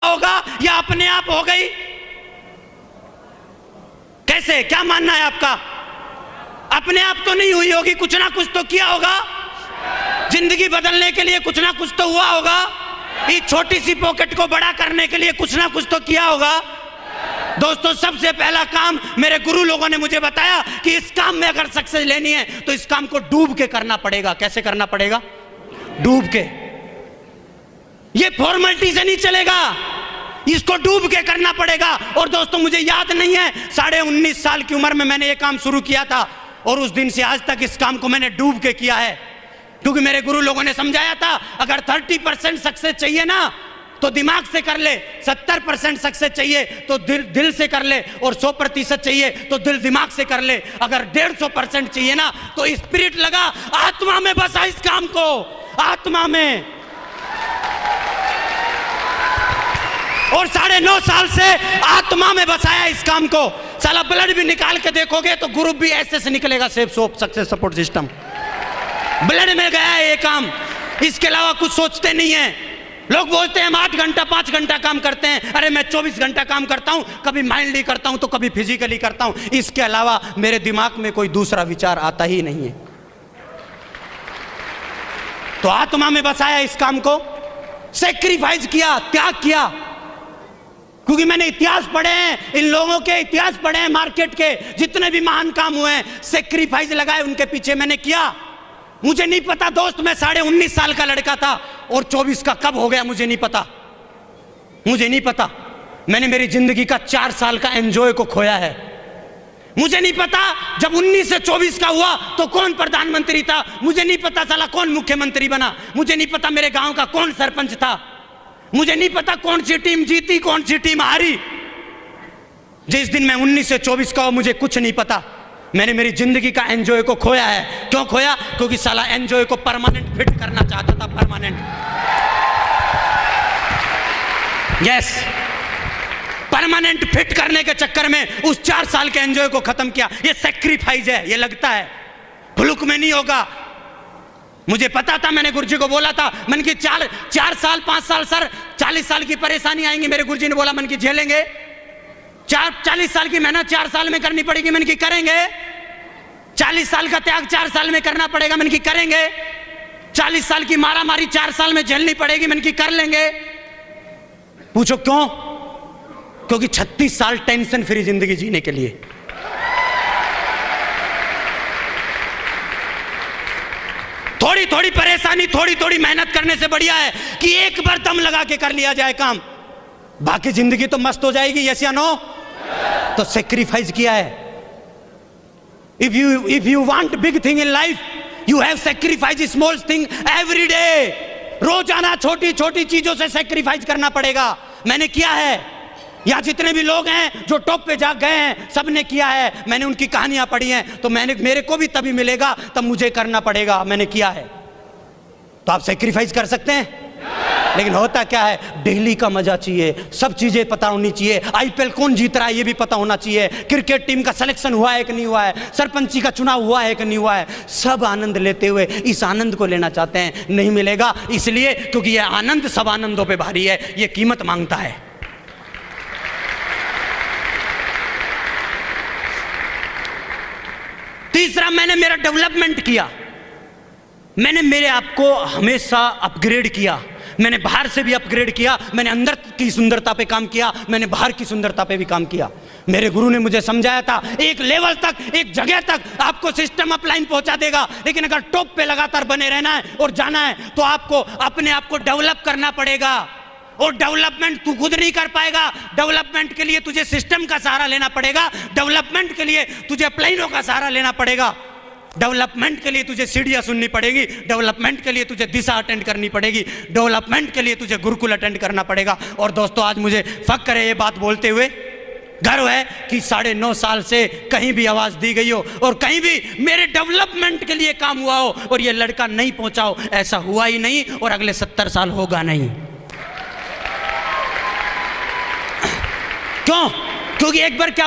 होगा या अपने आप हो गई? कैसे, क्या मानना है आपका? अपने आप तो नहीं हुई होगी, कुछ ना कुछ तो किया होगा। जिंदगी बदलने के लिए कुछ ना कुछ तो हुआ होगा। इस छोटी सी पॉकेट को बड़ा करने के लिए कुछ ना कुछ तो किया होगा। दोस्तों, सबसे पहला काम मेरे गुरु लोगों ने मुझे बताया कि इस काम में अगर सक्सेस लेनी है तो इस काम को डूब के करना पड़ेगा। कैसे करना पड़ेगा? डूब के। ये फॉर्मेलिटी से नहीं चलेगा, इसको डूब के करना पड़ेगा। और दोस्तों, मुझे याद नहीं है, 19.5 साल की उम्र में मैंने ये काम शुरू किया था और उस दिन से आज तक इस काम को मैंने डूब के किया है। क्योंकि मेरे गुरु लोगों ने समझाया था, अगर 30% सक्सेस चाहिए ना तो दिमाग से कर ले, 70% सक्सेस चाहिए तो दिल से कर ले, और 100% चाहिए तो दिल दिमाग से कर ले। अगर 150% चाहिए ना तो स्पिरिट लगा, आत्मा में बसा इस काम को, आत्मा में। और 9.5 साल से आत्मा में बसाया इस काम को। साला ब्लड भी निकाल के देखोगे तो ग्रुप भी ऐसे से निकलेगा, safe soap success support system. Blood में गया है ये काम, इसके अलावा कुछ सोचते नहीं है। लोग बोलते हैं हम 8 घंटा 5 घंटा काम करते हैं। अरे मैं 24 घंटा काम करता हूं, कभी माइंडली करता हूं तो कभी फिजिकली करता हूं। इसके अलावा मेरे दिमाग में कोई दूसरा विचार आता ही नहीं है। तो आत्मा में बसाया इस काम को, सेक्रीफाइस किया, त्याग किया। क्योंकि मैंने इतिहास पढ़े हैं, इन लोगों के इतिहास पढ़े हैं, मार्केट के जितने भी महान काम हुए हैं, सेक्रीफाइस लगाए उनके पीछे मैंने किया। मुझे नहीं पता दोस्त, मैं 19.5 साल का लड़का था और 24 का कब हो गया मुझे नहीं पता, मुझे नहीं पता। मैंने मेरी जिंदगी का 4 साल का एंजॉय को खोया है। मुझे नहीं पता जब 19 से 24 का हुआ तो कौन प्रधानमंत्री था, मुझे नहीं पता साला कौन मुख्यमंत्री बना, मुझे नहीं पता मेरे गांव का कौन सरपंच था, मुझे नहीं पता कौन सी टीम जीती कौन सी टीम हारी। जिस दिन मैं 19 से 24 का हुआ मुझे कुछ नहीं पता। मैंने मेरी जिंदगी का एंजॉय को खोया है। क्यों खोया? क्योंकि साला एंजॉय को परमानेंट फिट करना चाहता था, परमानेंट। यस, परमानेंट फिट करने के चक्कर में उस 4 साल के एंजॉय को खत्म किया। ये सैक्रिफाइस है, ये लगता है भुलुक में नहीं होगा। मुझे पता था, मैंने गुरुजी को बोला था, मन की 4 साल 5 साल सर 40 साल की परेशानी आएंगी। मेरे गुरुजी ने बोला मन की झेलेंगे, 40 साल की मेहनत 4 साल में करनी पड़ेगी, मन की करेंगे। 40 साल का त्याग 4 साल में करना पड़ेगा, मन की करेंगे। 40 साल की मारामारी 4 साल में झेलनी पड़ेगी, मन की कर लेंगे। पूछो क्यों? क्योंकि 36 साल टेंशन फ्री जिंदगी जीने के लिए। थोड़ी थोड़ी परेशानी, थोड़ी थोड़ी मेहनत करने से बढ़िया है कि एक बार दम लगा के कर लिया जाए काम, बाकी जिंदगी तो मस्त हो जाएगी। यस या नो? तो सेक्रीफाइस किया है। If you want big thing in life you have sacrifice small thing every day. रोजाना छोटी छोटी चीजों से सेक्रीफाइस करना पड़ेगा। मैंने किया है। यहाँ जितने भी लोग हैं जो टॉप पे जा गए हैं, सबने किया है। मैंने उनकी कहानियां पढ़ी हैं, तो मेरे को भी तभी मिलेगा तब मुझे करना पड़ेगा। मैंने किया है। तो आप सेक्रीफाइस कर सकते हैं, लेकिन होता क्या है, डेली का मजा चाहिए, सब चीजें पता होनी चाहिए। IPL कौन जीत रहा है ये भी पता होना चाहिए, क्रिकेट टीम का सिलेक्शन हुआ है कि नहीं हुआ है, सरपंची का चुनाव हुआ है कि नहीं हुआ है। सब आनंद लेते हुए इस आनंद को लेना चाहते हैं, नहीं मिलेगा। इसलिए क्योंकि ये आनंद सब आनंदों पे भारी है, ये कीमत मांगता है। तीसरा, मैंने मेरा डेवलपमेंट किया। मैंने मेरे आप को हमेशा अपग्रेड किया। मैंने बाहर से भी अपग्रेड किया, मैंने अंदर की सुंदरता पे काम किया, मैंने बाहर की सुंदरता पे भी काम किया। मेरे गुरु ने मुझे समझाया था, एक लेवल तक, एक जगह तक आपको सिस्टम अपलाइन पहुंचा देगा, लेकिन अगर टॉप पे लगातार बने रहना है और जाना है तो आपको अपने आप को डेवलप करना पड़ेगा। और डेवलपमेंट तू खुद नहीं कर पाएगा। डेवलपमेंट के लिए तुझे सिस्टम का सहारा लेना पड़ेगा। डेवलपमेंट के लिए तुझे अपलाइनों का सहारा लेना पड़ेगा। डेवलपमेंट के लिए तुझे सीढ़ियां सुननी पड़ेगी। डेवलपमेंट के लिए तुझे दिशा अटेंड करनी पड़ेगी। डेवलपमेंट के लिए तुझे गुरुकुल अटेंड करना पड़ेगा। और दोस्तों, आज मुझे फक्र है ये बात बोलते हुए, गर्व है कि 9.5 साल से कहीं भी आवाज दी गई हो और कहीं भी मेरे डेवलपमेंट के लिए काम हुआ हो और ये लड़का नहीं पहुंचा हो। ऐसा हुआ ही नहीं और अगले 70 साल होगा नहीं। क्यों? क्योंकि एक बार क्या